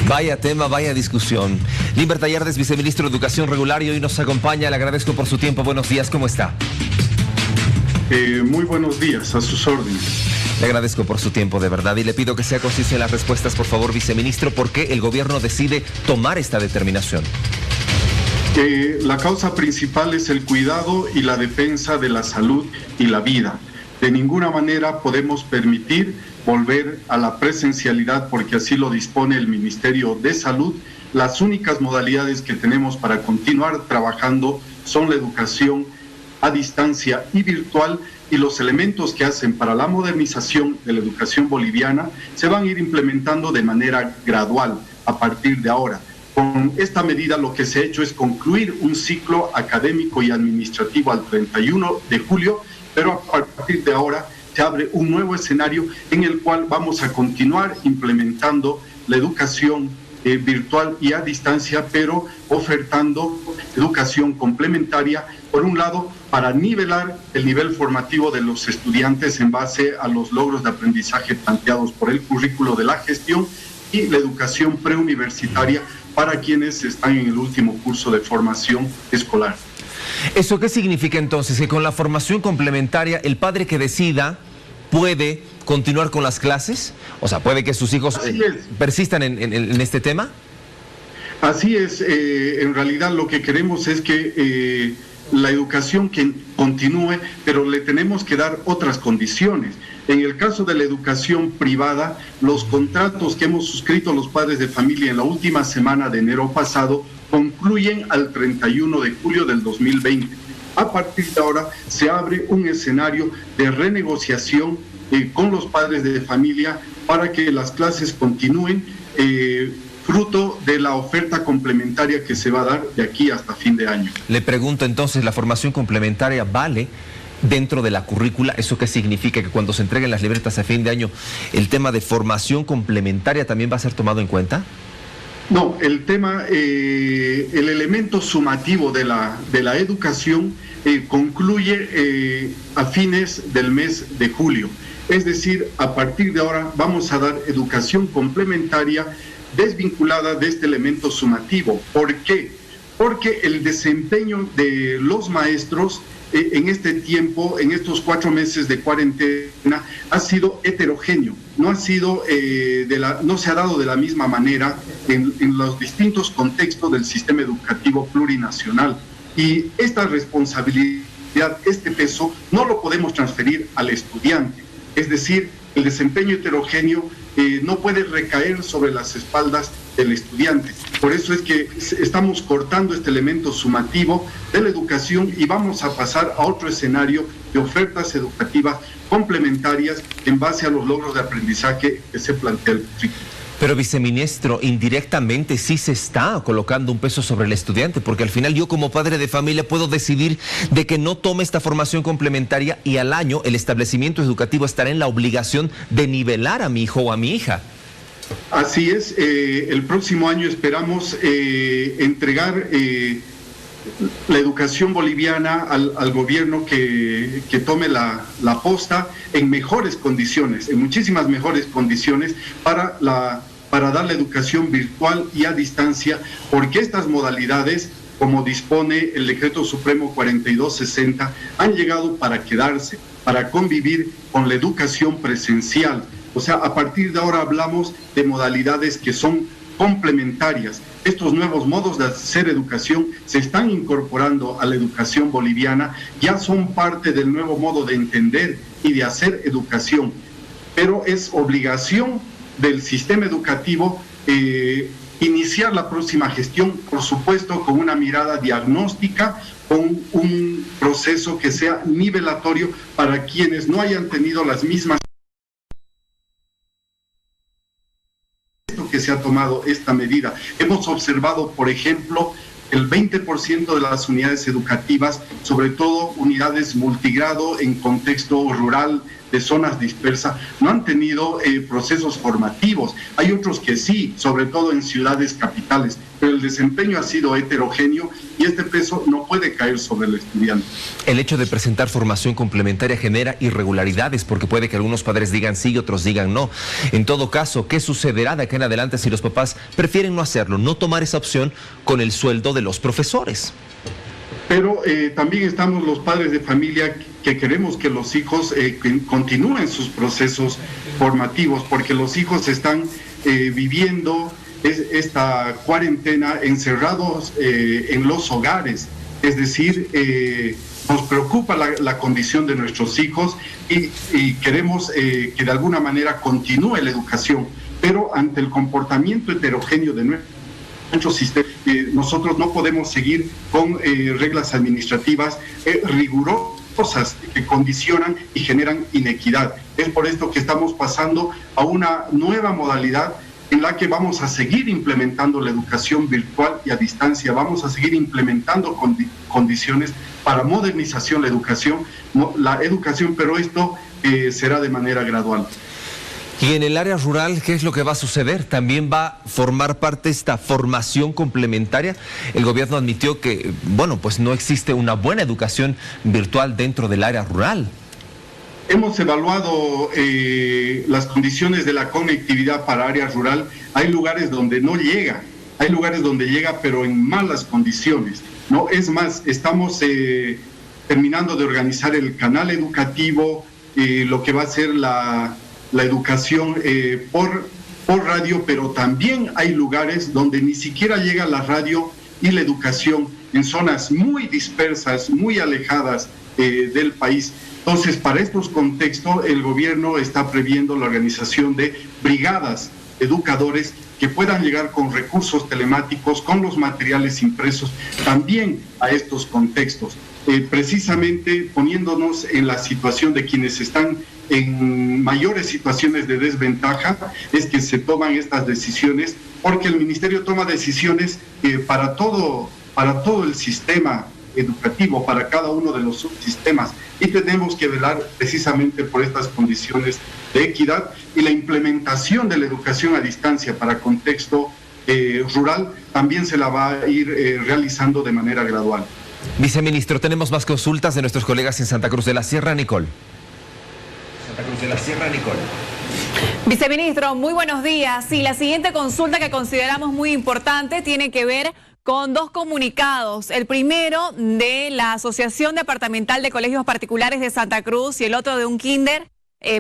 Vaya tema, vaya discusión. Limber Tallardes, viceministro de Educación Regular, y hoy nos acompaña. Le agradezco por su tiempo. Buenos días, ¿cómo está? Muy buenos días, a sus órdenes. Le agradezco por su tiempo, de verdad, y le pido que sea conciso en las respuestas, por favor, viceministro. ¿Por qué el gobierno decide tomar esta determinación? La causa principal es el cuidado y la defensa de la salud y la vida. De ninguna manera podemos permitir volver a la presencialidad porque así lo dispone el Ministerio de Salud. Las únicas modalidades que tenemos para continuar trabajando son la educación a distancia y virtual, y los elementos que hacen para la modernización de la educación boliviana se van a ir implementando de manera gradual a partir de ahora. Con esta medida lo que se ha hecho es concluir un ciclo académico y administrativo al 31 de julio, pero a partir de ahora se abre un nuevo escenario en el cual vamos a continuar implementando la educación virtual y a distancia, pero ofertando educación complementaria, por un lado, para nivelar el nivel formativo de los estudiantes en base a los logros de aprendizaje planteados por el currículo de la gestión, y la educación preuniversitaria para quienes están en el último curso de formación escolar. ¿Eso qué significa entonces? Que con la formación complementaria, el padre que decida puede continuar con las clases, o sea, puede que sus hijos persistan en este tema. Así es, en realidad lo que queremos es que la educación que continúe, pero le tenemos que dar otras condiciones. En el caso de la educación privada, los contratos que hemos suscrito los padres de familia en la última semana de enero pasado concluyen al 31 de julio del 2020. A partir de ahora se abre un escenario de renegociación con los padres de familia para que las clases continúen, fruto de la oferta complementaria que se va a dar de aquí hasta fin de año. Le pregunto entonces, ¿la formación complementaria vale dentro de la currícula? ¿Eso qué significa? Que cuando se entreguen las libretas a fin de año, ¿el tema de formación complementaria también va a ser tomado en cuenta? No, el tema, el elemento sumativo de la educación concluye a fines del mes de julio. Es decir, a partir de ahora vamos a dar educación complementaria desvinculada de este elemento sumativo. ¿Por qué? Porque el desempeño de los maestros en este tiempo, en estos 4 meses de cuarentena, ha sido heterogéneo. No ha sido no se ha dado de la misma manera en los distintos contextos del sistema educativo plurinacional. Y esta responsabilidad, este peso, no lo podemos transferir al estudiante. Es decir, el desempeño heterogéneo no puede recaer sobre las espaldas del estudiante. Por eso es que estamos cortando este elemento sumativo de la educación y vamos a pasar a otro escenario de ofertas educativas complementarias en base a los logros de aprendizaje que se plantea el currículo. Pero, viceministro, indirectamente sí se está colocando un peso sobre el estudiante, porque al final yo como padre de familia puedo decidir de que no tome esta formación complementaria y al año el establecimiento educativo estará en la obligación de nivelar a mi hijo o a mi hija. Así es, el próximo año esperamos entregar la educación boliviana al gobierno que tome la posta en mejores condiciones, en muchísimas mejores condiciones para dar la educación virtual y a distancia, porque estas modalidades, como dispone el Decreto Supremo 4260, han llegado para quedarse, para convivir con la educación presencial. O sea, a partir de ahora hablamos de modalidades que son complementarias. Estos nuevos modos de hacer educación se están incorporando a la educación boliviana, ya son parte del nuevo modo de entender y de hacer educación, pero es obligación del sistema educativo iniciar la próxima gestión, por supuesto, con una mirada diagnóstica, con un proceso que sea nivelatorio para quienes no hayan tenido las mismas que se ha tomado esta medida. Hemos observado, por ejemplo, el 20% de las unidades educativas, sobre todo unidades multigrado en contexto rural de zonas dispersas no han tenido procesos formativos. Hay otros que sí, sobre todo en ciudades capitales, pero el desempeño ha sido heterogéneo y este peso no puede caer sobre el estudiante. El hecho de presentar formación complementaria genera irregularidades porque puede que algunos padres digan sí y otros digan no. En todo caso, ¿qué sucederá de aquí en adelante si los papás prefieren no hacerlo, no tomar esa opción con el sueldo de los profesores? Pero también estamos los padres de familia que queremos que los hijos continúen sus procesos formativos, porque los hijos están viviendo esta cuarentena encerrados en los hogares. Es decir, nos preocupa la condición de nuestros hijos y queremos que de alguna manera continúe la educación, pero ante el comportamiento heterogéneo de nuestro sistema, nosotros no podemos seguir con reglas administrativas rigurosas que condicionan y generan inequidad. Es por esto que estamos pasando a una nueva modalidad en la que vamos a seguir implementando la educación virtual y a distancia, vamos a seguir implementando condiciones para modernización la educación, pero esto será de manera gradual. Y en el área rural, ¿qué es lo que va a suceder? ¿También va a formar parte esta formación complementaria? El gobierno admitió que, bueno, pues no existe una buena educación virtual dentro del área rural. Hemos evaluado las condiciones de la conectividad para área rural. Hay lugares donde no llega, hay lugares donde llega, pero en malas condiciones, ¿no? Es más, estamos terminando de organizar el canal educativo, lo que va a ser la educación por radio, pero también hay lugares donde ni siquiera llega la radio y la educación en zonas muy dispersas, muy alejadas del país. Entonces, para estos contextos, el gobierno está previendo la organización de brigadas educadores que puedan llegar con recursos telemáticos, con los materiales impresos, también a estos contextos, precisamente poniéndonos en la situación de quienes están en mayores situaciones de desventaja, es que se toman estas decisiones, porque el Ministerio toma decisiones para todo el sistema educativo, para cada uno de los subsistemas, y tenemos que velar precisamente por estas condiciones de equidad y la implementación de la educación a distancia para contexto rural también se la va a ir realizando de manera gradual. Viceministro, tenemos más consultas de nuestros colegas en Santa Cruz de la Sierra, Nicole. Santa Cruz de la Sierra, Nicole. Viceministro, muy buenos días. Sí, la siguiente consulta que consideramos muy importante tiene que ver con dos comunicados. El primero de la Asociación Departamental de Colegios Particulares de Santa Cruz y el otro de un kinder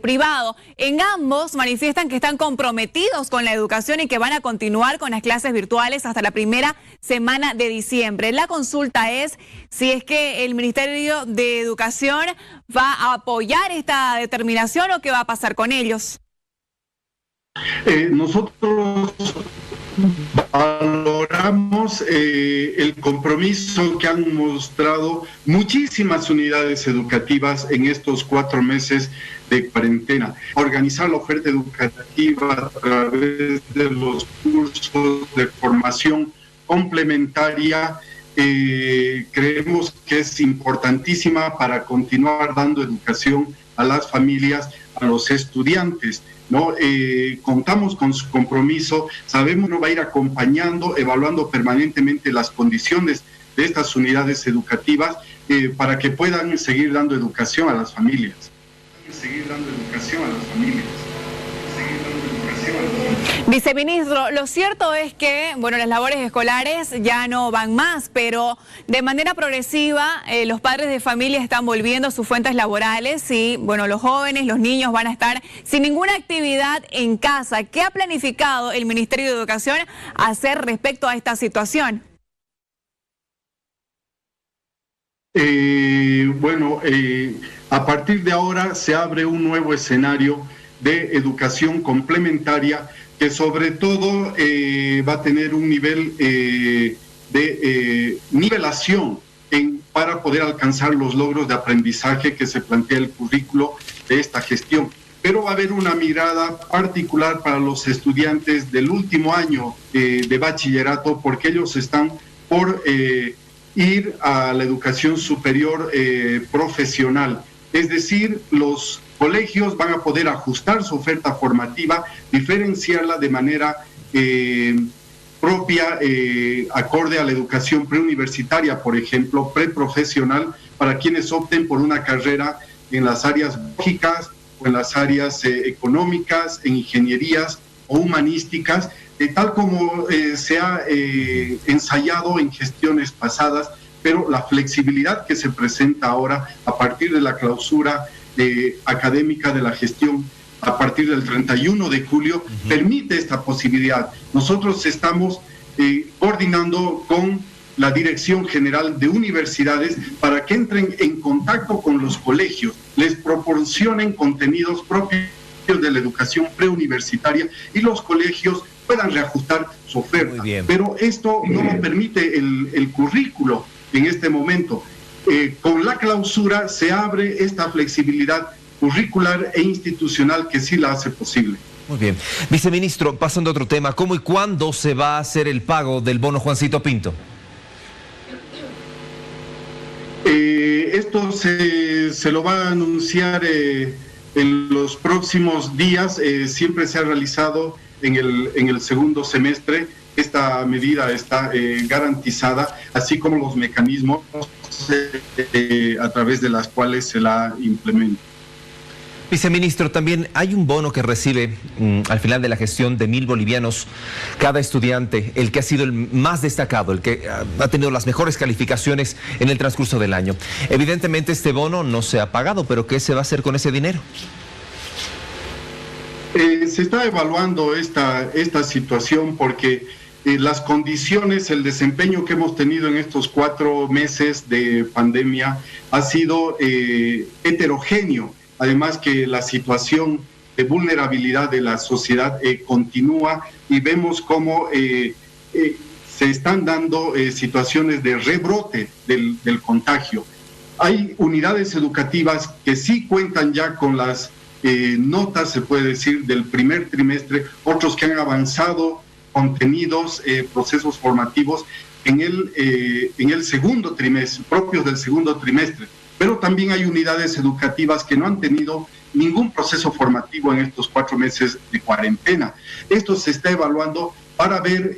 privado. En ambos manifiestan que están comprometidos con la educación y que van a continuar con las clases virtuales hasta la primera semana de diciembre. La consulta es si es que el Ministerio de Educación va a apoyar esta determinación o qué va a pasar con ellos. Nosotros valoramos el compromiso que han mostrado muchísimas unidades educativas en estos 4 meses de cuarentena. Organizar la oferta educativa a través de los cursos de formación complementaria creemos que es importantísima para continuar dando educación a las familias, a los estudiantes, ¿no? Contamos con su compromiso, sabemos que nos va a ir acompañando, evaluando permanentemente las condiciones de estas unidades educativas para que puedan seguir dando educación a las familias. Viceministro, lo cierto es que, bueno, las labores escolares ya no van más, pero de manera progresiva los padres de familia están volviendo a sus fuentes laborales y, bueno, los jóvenes, los niños van a estar sin ninguna actividad en casa. ¿Qué ha planificado el Ministerio de Educación hacer respecto a esta situación? A partir de ahora se abre un nuevo escenario de educación complementaria que sobre todo va a tener un nivel de nivelación para poder alcanzar los logros de aprendizaje que se plantea el currículo de esta gestión. Pero va a haber una mirada particular para los estudiantes del último año de bachillerato, porque ellos están por ir a la educación superior profesional. Es decir, los colegios van a poder ajustar su oferta formativa, diferenciarla de manera propia, acorde a la educación preuniversitaria, por ejemplo, preprofesional, para quienes opten por una carrera en las áreas lógicas o en las áreas económicas, en ingenierías o humanísticas, tal como se ha ensayado en gestiones pasadas, pero la flexibilidad que se presenta ahora a partir de la clausura académica de la gestión a partir del 31 de julio permite esta posibilidad. Nosotros estamos coordinando con la Dirección General de Universidades para que entren en contacto con los colegios, les proporcionen contenidos propios de la educación preuniversitaria y los colegios puedan reajustar su oferta. Pero esto no lo permite el currículo en este momento. Con la clausura se abre esta flexibilidad curricular e institucional que sí la hace posible. Muy bien. Viceministro, pasando a otro tema, ¿cómo y cuándo se va a hacer el pago del bono Juancito Pinto? Esto se lo va a anunciar en los próximos días. Siempre se ha realizado en el segundo semestre. Esta medida está garantizada, así como los mecanismos a través de las cuales se la implementa. Viceministro, también hay un bono que recibe al final de la gestión de 1.000 bolivianos cada estudiante, el que ha sido el más destacado, el que ha tenido las mejores calificaciones en el transcurso del año. Evidentemente este bono no se ha pagado, pero ¿qué se va a hacer con ese dinero? Se está evaluando esta situación porque las condiciones, el desempeño que hemos tenido en estos 4 meses de pandemia ha sido heterogéneo. Además que la situación de vulnerabilidad de la sociedad continúa y vemos cómo se están dando situaciones de rebrote del contagio. Hay unidades educativas que sí cuentan ya con las notas, se puede decir, del primer trimestre, otros que han avanzado contenidos, procesos formativos en el segundo trimestre, propios del segundo trimestre. Pero también hay unidades educativas que no han tenido ningún proceso formativo en estos 4 meses de cuarentena. Esto se está evaluando para ver,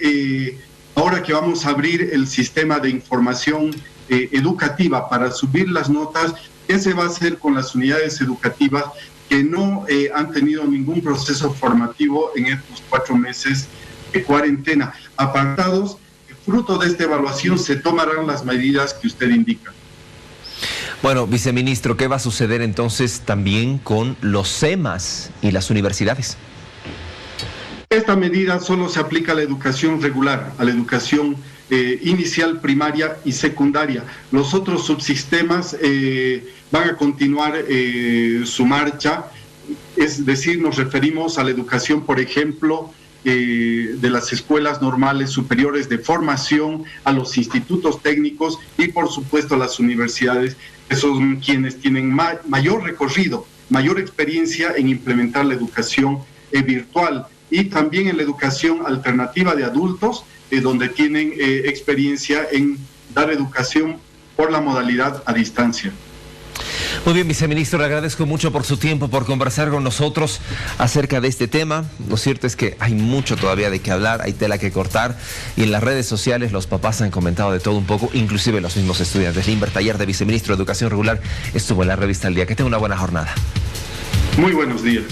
ahora que vamos a abrir el sistema de información educativa para subir las notas, qué se va a hacer con las unidades educativas que no han tenido ningún proceso formativo en estos 4 meses de cuarentena. Apartados, fruto de esta evaluación se tomarán las medidas que usted indica. Bueno, viceministro, ¿qué va a suceder entonces también con los CEMAS y las universidades? Esta medida solo se aplica a la educación regular, a la educación inicial, primaria y secundaria. Los otros subsistemas van a continuar su marcha, es decir, nos referimos a la educación, por ejemplo, de las escuelas normales superiores de formación, a los institutos técnicos y por supuesto a las universidades, que son quienes tienen mayor recorrido, mayor experiencia en implementar la educación virtual y también en la educación alternativa de adultos, donde tienen experiencia en dar educación por la modalidad a distancia. Muy bien, viceministro, le agradezco mucho por su tiempo, por conversar con nosotros acerca de este tema. Lo cierto es que hay mucho todavía de qué hablar, hay tela que cortar y en las redes sociales los papás han comentado de todo un poco, inclusive los mismos estudiantes. Limber Taller de viceministro de Educación Regular estuvo en la revista El Día. Que tenga una buena jornada. Muy buenos días.